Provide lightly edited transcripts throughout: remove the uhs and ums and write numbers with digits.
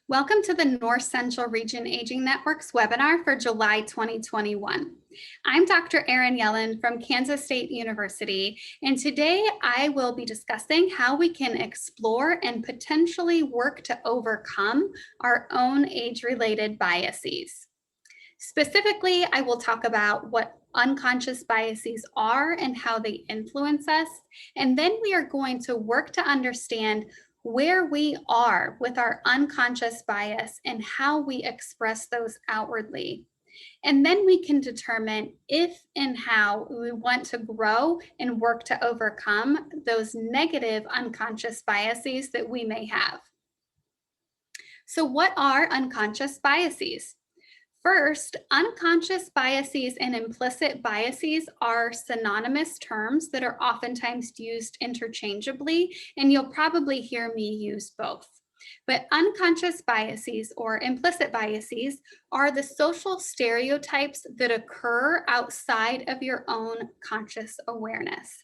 Welcome to the North Central Region Aging Network's webinar for July 2021. I'm Dr. Erin Yellen from Kansas State University, and today I will be discussing how we can explore and potentially work to overcome our own age-related biases. Specifically, I will talk about what unconscious biases are and how they influence us, and then we are going to work to understand where we are with our unconscious bias and how we express those outwardly. And then we can determine if and how we want to grow and work to overcome those negative unconscious biases that we may have. So, what are unconscious biases? First, unconscious biases and implicit biases are synonymous terms that are oftentimes used interchangeably, and you'll probably hear me use both. But unconscious biases or implicit biases are the social stereotypes that occur outside of your own conscious awareness.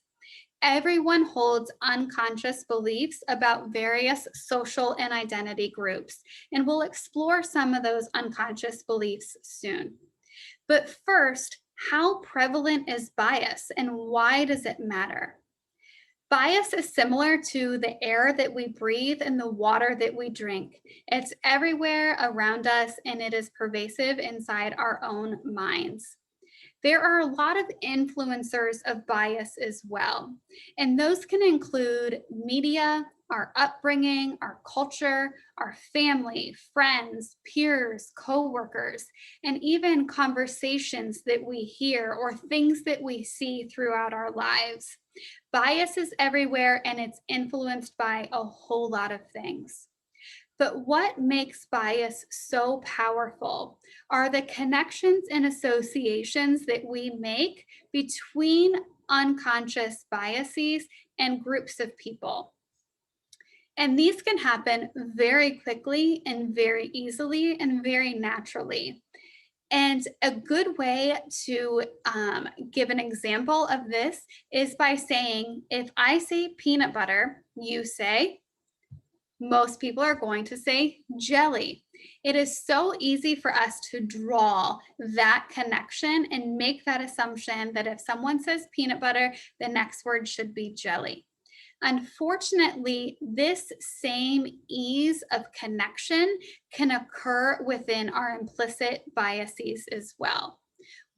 Everyone holds unconscious beliefs about various social and identity groups, and we'll explore some of those unconscious beliefs soon. But first, how prevalent is bias and why does it matter? Bias is similar to the air that we breathe and the water that we drink. It's everywhere around us and it is pervasive inside our own minds. There are a lot of influencers of bias as well, and those can include media, our upbringing, our culture, our family, friends, peers, coworkers, and even conversations that we hear or things that we see throughout our lives. Bias is everywhere and it's influenced by a whole lot of things. But what makes bias so powerful are the connections and associations that we make between unconscious biases and groups of people. And these can happen very quickly and very easily and very naturally. And a good way to give an example of this is by saying, if I say peanut butter, you say, most people are going to say jelly. It is so easy for us to draw that connection and make that assumption that if someone says peanut butter, the next word should be jelly. Unfortunately, this same ease of connection can occur within our implicit biases as well.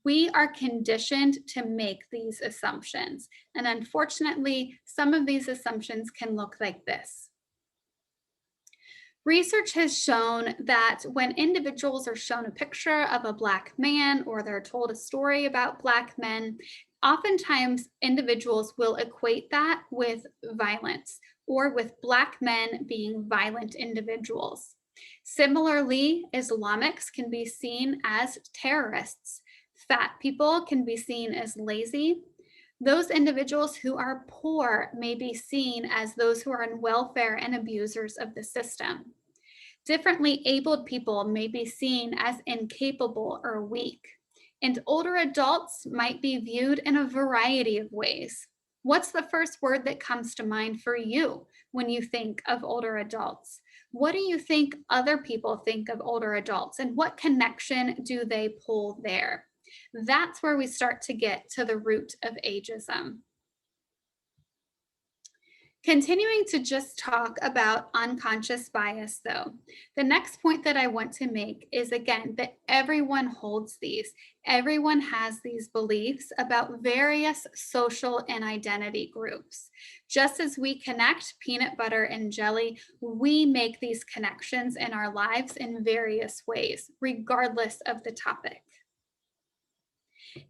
We are conditioned to make these assumptions. And unfortunately, some of these assumptions can look like this. Research has shown that when individuals are shown a picture of a Black man or they're told a story about Black men, oftentimes individuals will equate that with violence or with Black men being violent individuals. Similarly, Islamics can be seen as terrorists. Fat people can be seen as lazy. Those individuals who are poor may be seen as those who are on welfare and abusers of the system. Differently abled people may be seen as incapable or weak. And older adults might be viewed in a variety of ways. What's the first word that comes to mind for you when you think of older adults? What do you think other people think of older adults, and what connection do they pull there? That's where we start to get to the root of ageism. Continuing to just talk about unconscious bias, though, the next point that I want to make is again that everyone holds these. Everyone has these beliefs about various social and identity groups. Just as we connect peanut butter and jelly, we make these connections in our lives in various ways, regardless of the topic.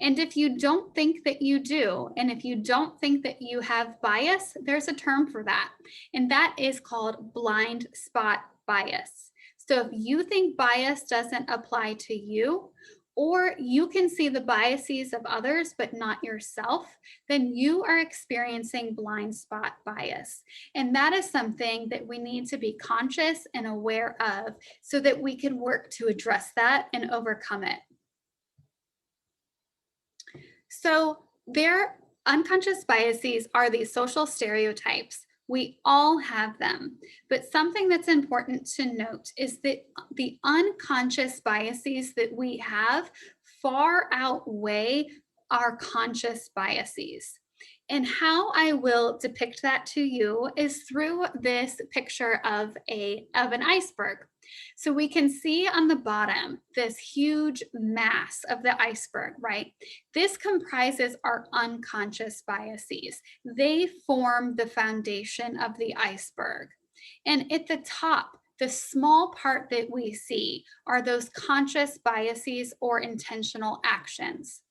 And if you don't think that you do, and if you don't think that you have bias, there's a term for that, and that is called blind spot bias. So if you think bias doesn't apply to you, or you can see the biases of others but not yourself, then you are experiencing blind spot bias. And that is something that we need to be conscious and aware of so that we can work to address that and overcome it. So their unconscious biases are these social stereotypes We all have them, but something that's important to note is that the unconscious biases that we have far outweigh our conscious biases. And how I will depict that to you is through this picture of an iceberg. So we can see on the bottom this huge mass of the iceberg, right? This comprises our unconscious biases. They form the foundation of the iceberg. And at the top, the small part that we see are those conscious biases or intentional actions.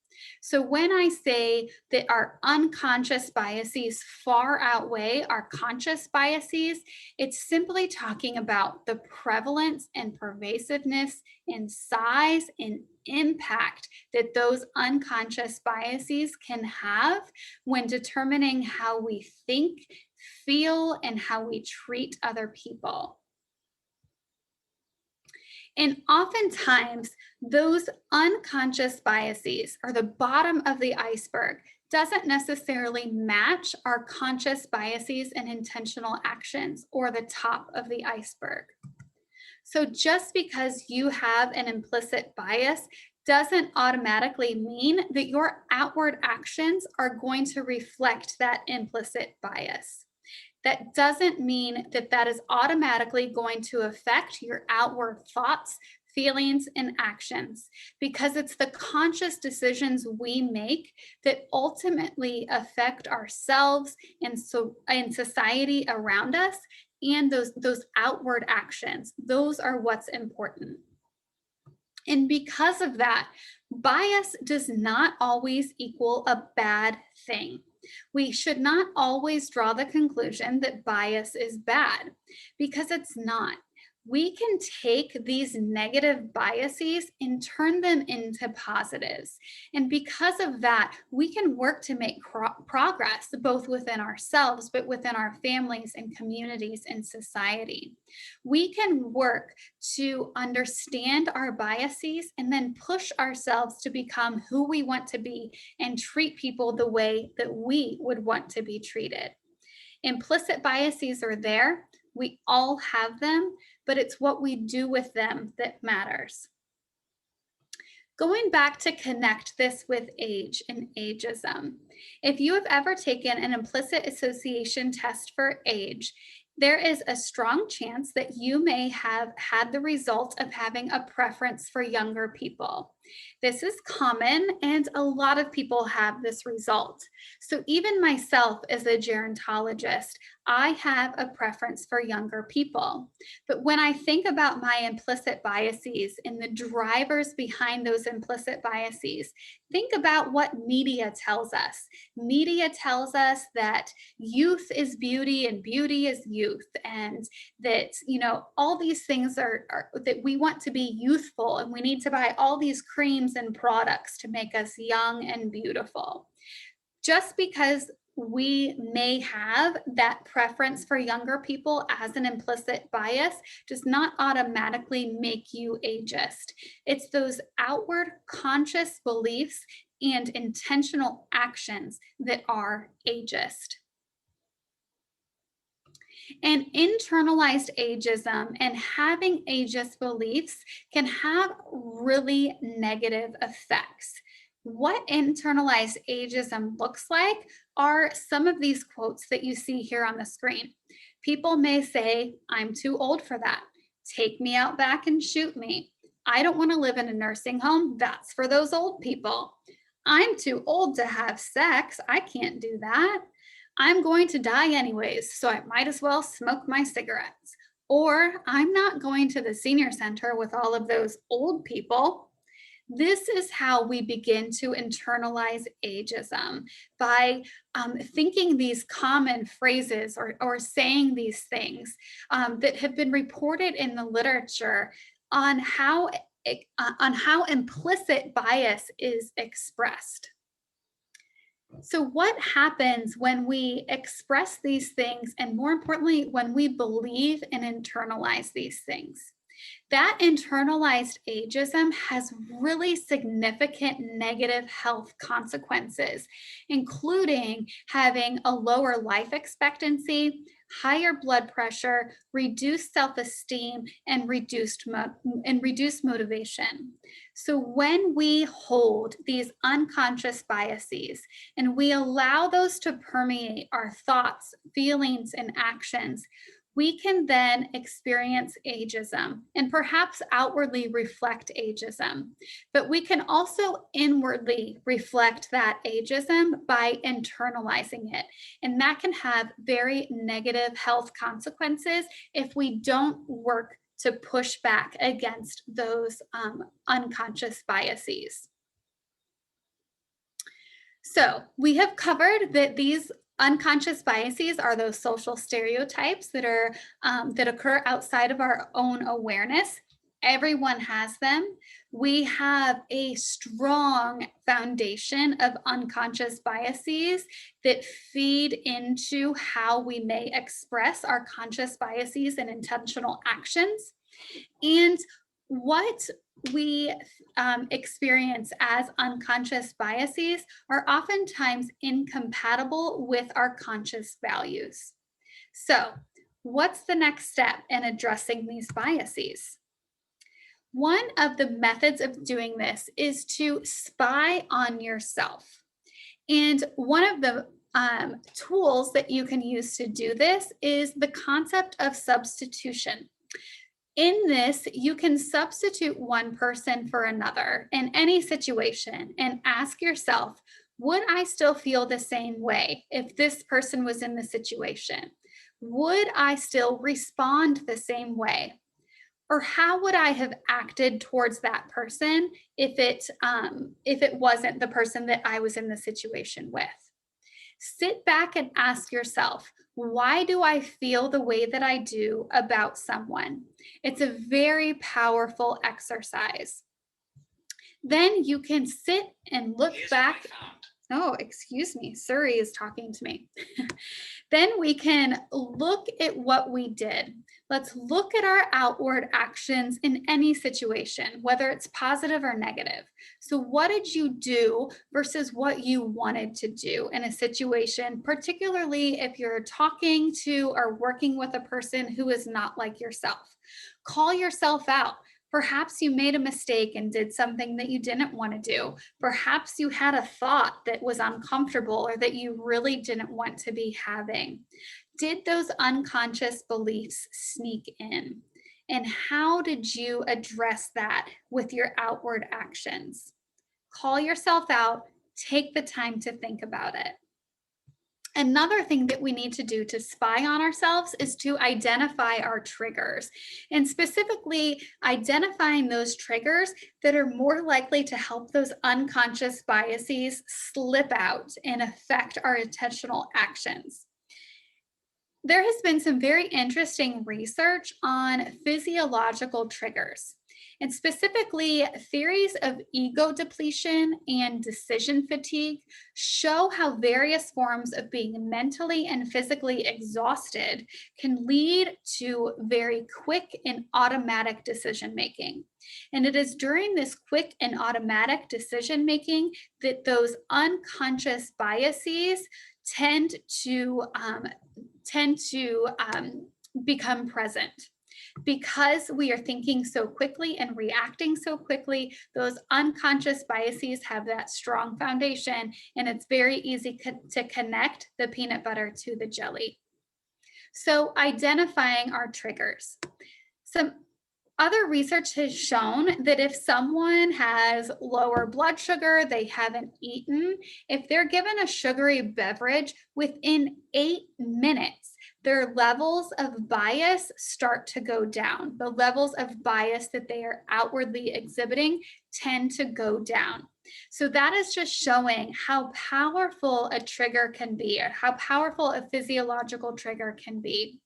So when I say that our unconscious biases far outweigh our conscious biases, it's simply talking about the prevalence and pervasiveness and size and impact that those unconscious biases can have when determining how we think, feel, and how we treat other people. And oftentimes, those unconscious biases or the bottom of the iceberg doesn't necessarily match our conscious biases and intentional actions or the top of the iceberg. So just because you have an implicit bias doesn't automatically mean that your outward actions are going to reflect that implicit bias. That doesn't mean that that is automatically going to affect your outward thoughts, feelings, and actions, because it's the conscious decisions we make that ultimately affect ourselves and society around us, and those outward actions. Those are what's important. And because of that, bias does not always equal a bad thing. We should not always draw the conclusion that bias is bad, because it's not. We can take these negative biases and turn them into positives. And because of that, we can work to make progress both within ourselves, but within our families and communities and society. We can work to understand our biases and then push ourselves to become who we want to be and treat people the way that we would want to be treated. Implicit biases are there. We all have them, but it's what we do with them that matters. Going back to connect this with age and ageism, if you have ever taken an implicit association test for age, there is a strong chance that you may have had the result of having a preference for younger people. This is common, and a lot of people have this result. So even myself as a gerontologist, I have a preference for younger people. But when I think about my implicit biases and the drivers behind those implicit biases, think about what media tells us. Media tells us that youth is beauty and beauty is youth, and that, all these things are that we want to be youthful, and we need to buy all these creams and products to make us young and beautiful. Just because we may have that preference for younger people as an implicit bias does not automatically make you ageist. It's those outward conscious beliefs and intentional actions that are ageist. And internalized ageism and having ageist beliefs can have really negative effects. What internalized ageism looks like are some of these quotes that you see here on the screen. People may say, "I'm too old for that. Take me out back and shoot me. I don't want to live in a nursing home. That's for those old people. I'm too old to have sex. I can't do that. I'm going to die anyways, so I might as well smoke my cigarettes." Or, "I'm not going to the senior center with all of those old people." This is how we begin to internalize ageism, by thinking these common phrases or saying these things that have been reported in the literature on how implicit bias is expressed. So, what happens when we express these things, and more importantly, when we believe and internalize these things? That internalized ageism has really significant negative health consequences, including having a lower life expectancy, higher blood pressure, reduced self-esteem, and reduced motivation. So when we hold these unconscious biases and we allow those to permeate our thoughts, feelings, and actions, we can then experience ageism and perhaps outwardly reflect ageism. But we can also inwardly reflect that ageism by internalizing it. And that can have very negative health consequences if we don't work to push back against those unconscious biases. So we have covered that these unconscious biases are those social stereotypes that are that occur outside of our own awareness. Everyone has them. We have a strong foundation of unconscious biases that feed into how we may express our conscious biases and intentional actions. And what we experience as unconscious biases are oftentimes incompatible with our conscious values. So, what's the next step in addressing these biases? One of the methods of doing this is to spy on yourself. And one of the tools that you can use to do this is the concept of substitution. In this, you can substitute one person for another in any situation and ask yourself, would I still feel the same way if this person was in the situation? Would I still respond the same way? Or how would I have acted towards that person if it wasn't the person that I was in the situation with? Sit back and ask yourself, why do I feel the way that I do about someone? It's a very powerful exercise. Then you can sit and look back. Oh, excuse me. Suri is talking to me. Then we can look at what we did. Let's look at our outward actions in any situation, whether it's positive or negative. So what did you do versus what you wanted to do in a situation, particularly if you're talking to or working with a person who is not like yourself? Call yourself out. Perhaps you made a mistake and did something that you didn't want to do. Perhaps you had a thought that was uncomfortable or that you really didn't want to be having. Did those unconscious beliefs sneak in? And how did you address that with your outward actions? Call yourself out, take the time to think about it. Another thing that we need to do to spy on ourselves is to identify our triggers, and specifically identifying those triggers that are more likely to help those unconscious biases slip out and affect our intentional actions. There has been some very interesting research on physiological triggers, and specifically theories of ego depletion and decision fatigue show how various forms of being mentally and physically exhausted can lead to very quick and automatic decision making. And it is during this quick and automatic decision making that those unconscious biases tend to become present. Because we are thinking so quickly and reacting so quickly, those unconscious biases have that strong foundation, and it's very easy to connect the peanut butter to the jelly. So identifying our triggers. Some other research has shown that if someone has lower blood sugar, they haven't eaten, if they're given a sugary beverage, within 8 minutes, their levels of bias start to go down. The levels of bias that they are outwardly exhibiting tend to go down. So that is just showing how powerful a trigger can be, or how powerful a physiological trigger can be.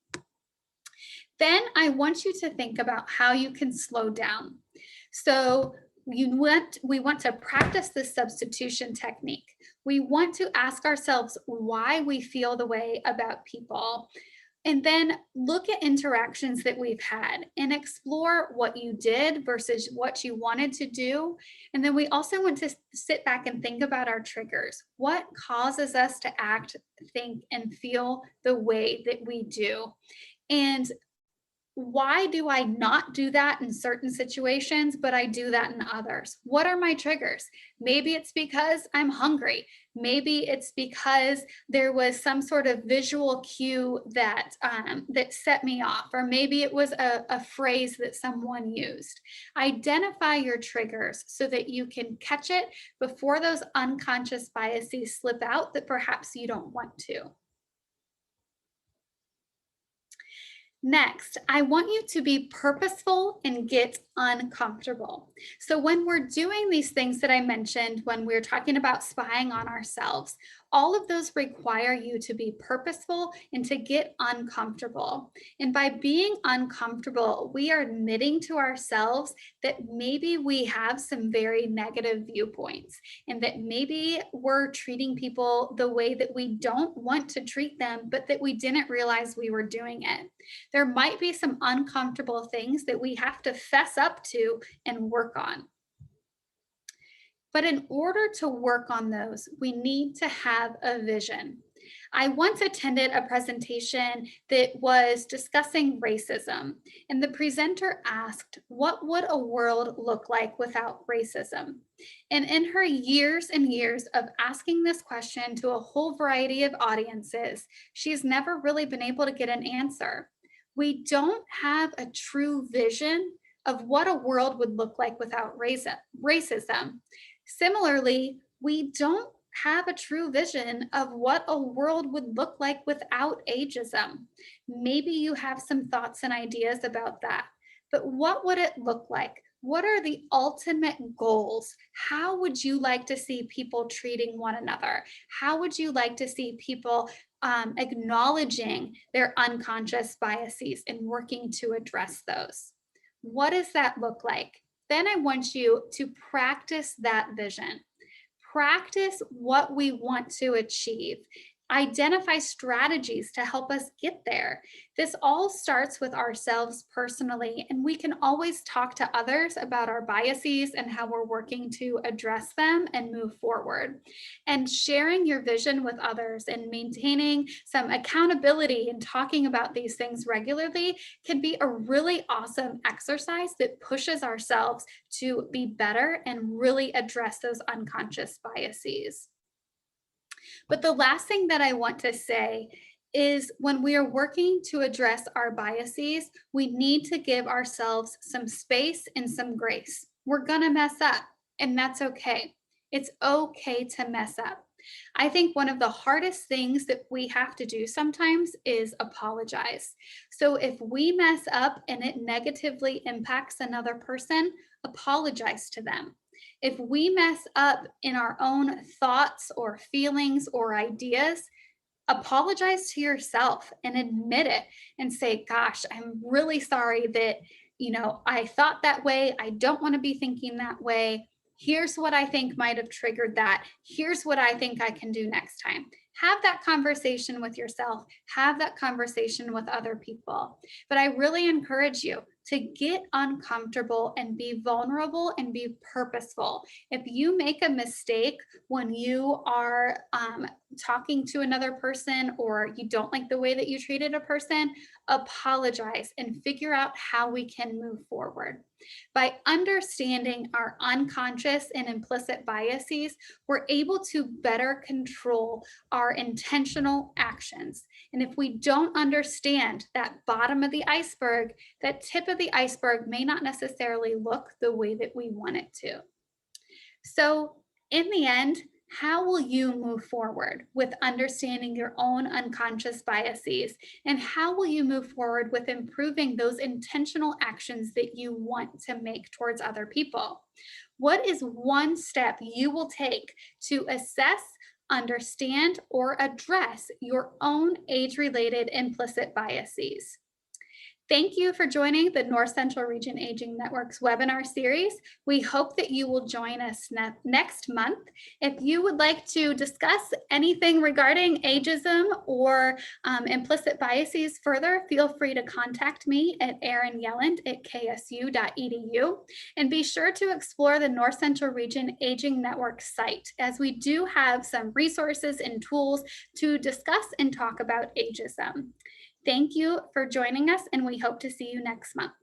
Then I want you to think about how you can slow down. So we want to practice this substitution technique. We want to ask ourselves why we feel the way about people. And then look at interactions that we've had and explore what you did versus what you wanted to do. And then we also want to sit back and think about our triggers. What causes us to act, think, and feel the way that we do? And why do I not do that in certain situations, but I do that in others? What are my triggers? Maybe it's because I'm hungry. Maybe it's because there was some sort of visual cue that set me off, or maybe it was a phrase that someone used. Identify your triggers so that you can catch it before those unconscious biases slip out that perhaps you don't want to. Next, I want you to be purposeful and get uncomfortable. So, when we're doing these things that I mentioned, when we're talking about spying on ourselves, all of those require you to be purposeful and to get uncomfortable. And by being uncomfortable, we are admitting to ourselves that maybe we have some very negative viewpoints and that maybe we're treating people the way that we don't want to treat them, but that we didn't realize we were doing it. There might be some uncomfortable things that we have to fess up to and work on. But in order to work on those, we need to have a vision. I once attended a presentation that was discussing racism, and the presenter asked, what would a world look like without racism? And in her years and years of asking this question to a whole variety of audiences, she's never really been able to get an answer. We don't have a true vision of what a world would look like without racism. Similarly, we don't have a true vision of what a world would look like without ageism. Maybe you have some thoughts and ideas about that, but what would it look like? What are the ultimate goals? How would you like to see people treating one another? How would you like to see people acknowledging their unconscious biases and working to address those? What does that look like? Then I want you to practice that vision. Practice what we want to achieve. Identify strategies to help us get there. This all starts with ourselves personally, and we can always talk to others about our biases and how we're working to address them and move forward. And sharing your vision with others and maintaining some accountability and talking about these things regularly can be a really awesome exercise that pushes ourselves to be better and really address those unconscious biases. But the last thing that I want to say is when we are working to address our biases, we need to give ourselves some space and some grace. We're going to mess up, and that's okay. It's okay to mess up. I think one of the hardest things that we have to do sometimes is apologize. So if we mess up and it negatively impacts another person, apologize to them. If we mess up in our own thoughts or feelings or ideas, apologize to yourself and admit it and say, gosh, I'm really sorry that, I thought that way. I don't want to be thinking that way. Here's what I think might have triggered that. Here's what I think I can do next time. Have that conversation with yourself. Have that conversation with other people. But I really encourage you to get uncomfortable and be vulnerable and be purposeful. If you make a mistake when you are talking to another person or you don't like the way that you treated a person, apologize and figure out how we can move forward. By understanding our unconscious and implicit biases, we're able to better control our intentional actions. And if we don't understand that bottom of the iceberg, that tip of the iceberg may not necessarily look the way that we want it to. So, in the end, how will you move forward with understanding your own unconscious biases? And how will you move forward with improving those intentional actions that you want to make towards other people? What is one step you will take to assess, understand, or address your own age-related implicit biases? Thank you for joining the North Central Region Aging Network's webinar series. We hope that you will join us next month. If you would like to discuss anything regarding ageism or implicit biases further, feel free to contact me at erinYelland@ksu.edu. And be sure to explore the North Central Region Aging Network site, as we do have some resources and tools to discuss and talk about ageism. Thank you for joining us, and we hope to see you next month.